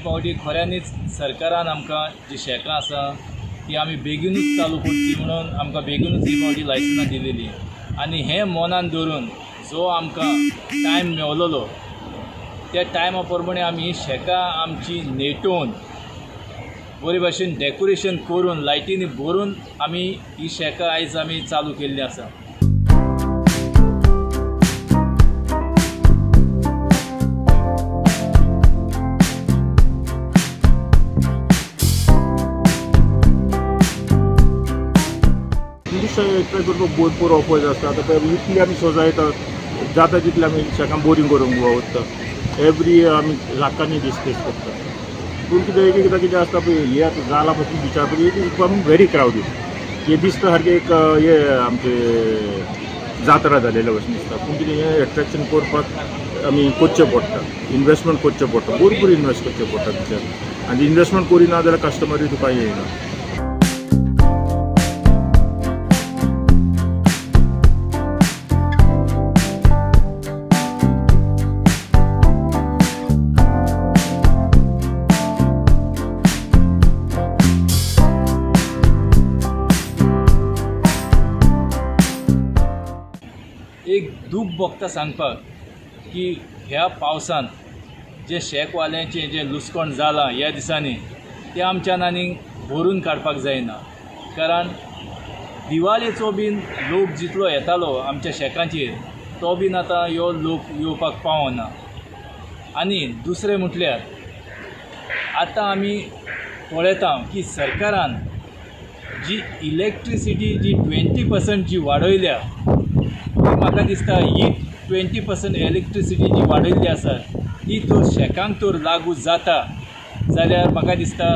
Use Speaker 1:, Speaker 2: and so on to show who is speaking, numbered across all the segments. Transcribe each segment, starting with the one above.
Speaker 1: फावटी खऱ्यांनीच सरकारान आमकां जी शेकां आसा ती आमी बेगीनूच चालू करची म्हणून आमकां बेगीनूच ही फावटी लायसनां दिलेली आनी हें मनान धरून जो आमकां टायम मेवलोलो त्या टायमा प्रमाणे आमी ही शेकां आमची नेटोवन बरे भाशेन डेकोरेशन करून लायटीनी भरून आमी ही शेकां आयज आमी चालू केल्ली आसा.
Speaker 2: ट्राय करपाक भरपूर ऑफर्स आसता. आतां इतली आमी सजायता जाता तितली आमी शेकां बोरींग करूंक वता. एवरी इयर आमी लाखांनी डिस्कस करता. पूण कितें एकदां कितें आसता पळय हे आतां जाला पळय बिचार पळय it is become very crowded. हे दिसता सारकें एक हे आमचे जात्रा जालेल्या भशेन दिसता. पूण कितें हें एट्रॅक्शन करपाक आमी करचें पडटा. इन्वेस्टमेंट करचें पडटा. भरपूर इन्वेस्ट करचें पडटा भितर आनी इन्वेस्टमेंट करिना जाल्यार कस्टमरूय तुका येयना.
Speaker 1: एक दूख भोगता सांगपाक की ह्या पावसान जे शेकवाल्यांचें जें लुसकोण जालां ह्या दिसांनी तें आमच्यान आनीक भरून काडपाक जायना. कारण दिवाळेचो बीन लोक जितलो येतालो आमच्या शेकांचेर तो बीन आतां ह्यो लोक येवपाक पावना. आनी दुसरें म्हटल्यार आतां आमी पळयता की सरकारान जी इलेक्ट्रिसिटी जी 20% जी वाडयल्या म्हाका दिसता ही 20% इलेक्ट्रिसिटी जी वाडयल्ली आसा ती तर शेकांक तर लागू जाता जाल्यार म्हाका दिसता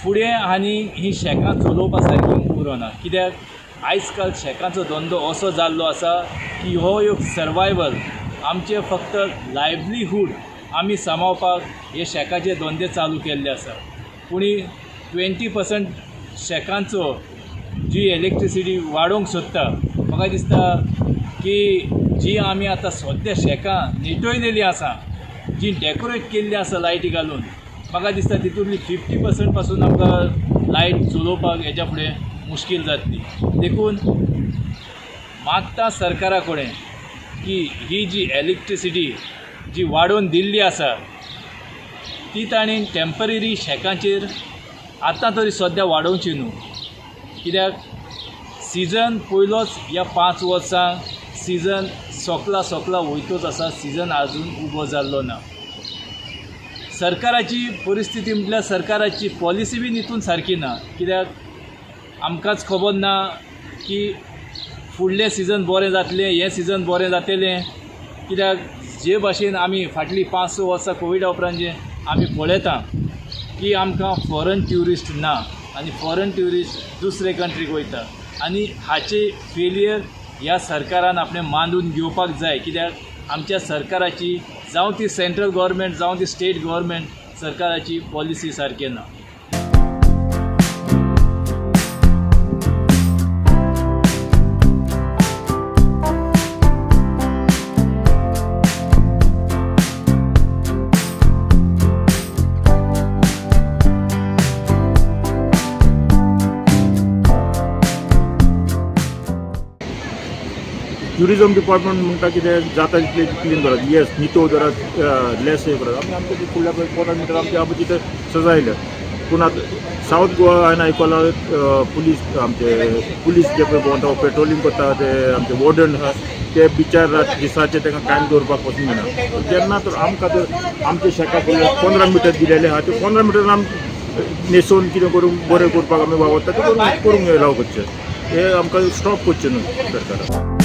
Speaker 1: फुडें आनी ही शेकां चलोवपा सारकी उरोना. कित्याक आयज काल शेकांचो धंदो असो जाल्लो आसा की हो एक सर्वायवल आमचे फक्त लायव्हलीहूड आमी सांबाळपाक हे शेकाचे धंदे चालू केल्ले आसा. पूण 20% शेकांचो जी इलेक्ट्रिसिटी वाडोवंक सोदता म्हाका दिसता की जी आमी आतां सद्या शेकां न्हिटयलेली आसा जी डेकोरेट केल्ली आसा लायटी घालून म्हाका दिसता तितूंतली 50% पासून आमकां लायट चलोवपाक हेच्या फुडें मुश्कील जातली. देखून मागता सरकारा कडेन की ही जी इलेक्ट्रिसिटी जी वाडोवन दिल्ली आसा ती ताणें टेम्पररी शेकांचेर आतां तरी सद्या वाडोवची न्हू. कित्याक सिजन पयलोच ह्या 5 वर्सां सिजन सोंपला वयतोच आसा. सिजन आजून उबो जाल्लो ना. सरकाराची परिस्थिती म्हटल्यार सरकाराची पॉलिसी बीन हितून सारकी ना. कित्याक आमकांच खबर ना की फुडलें सिजन बरें जातलें हें सिजन बरें जातलें. कित्याक जे भाशेन आमी फाटलीं 5-6 वर्सां कोविडा उपरांत जें आमी पळयता की आमकां फॉरेन ट्युरिस्ट ना आनी फॉरेन ट्युरिस्ट दुसरे कंट्रीक वयता आनी हाचे फेलियर ह्या सरकारान आपणें मांडून घेवपाक जाय. कित्याक आमच्या सरकाराची जावं ती सेंट्रल गव्हर्मेंट जावं ती स्टेट गव्हर्मेंट सरकाराची पॉलिसी सारकी ना.
Speaker 2: ट्युरिजम डिपार्टमेंट म्हणटा कितें जाता तितलें क्लीन करप. येस नितो जरा लेस हे करप. आमी आमचे फुडल्या 15 मिटर आमचे आमी तिथं सजायले. पूण आतां सावथ गोवा हांवें आयकलां पुलीस जे पळय भोंवता पेट्रोलिंग करता ते आमचे वॉर्डन आसा ते बिचार दिसाचे तांकां कांय दवरपाक वचूंक मेळना. तेन्ना तर आमकां तर आमचे शेका 15 मिटर दिलेले आहा ते 15 मिटर आमी न्हेसोवन कितें करून बरें करपाक आमी वावरता ते करूंक लावपाचें. हे आमकां स्टॉप करचें न्हू सरकारान.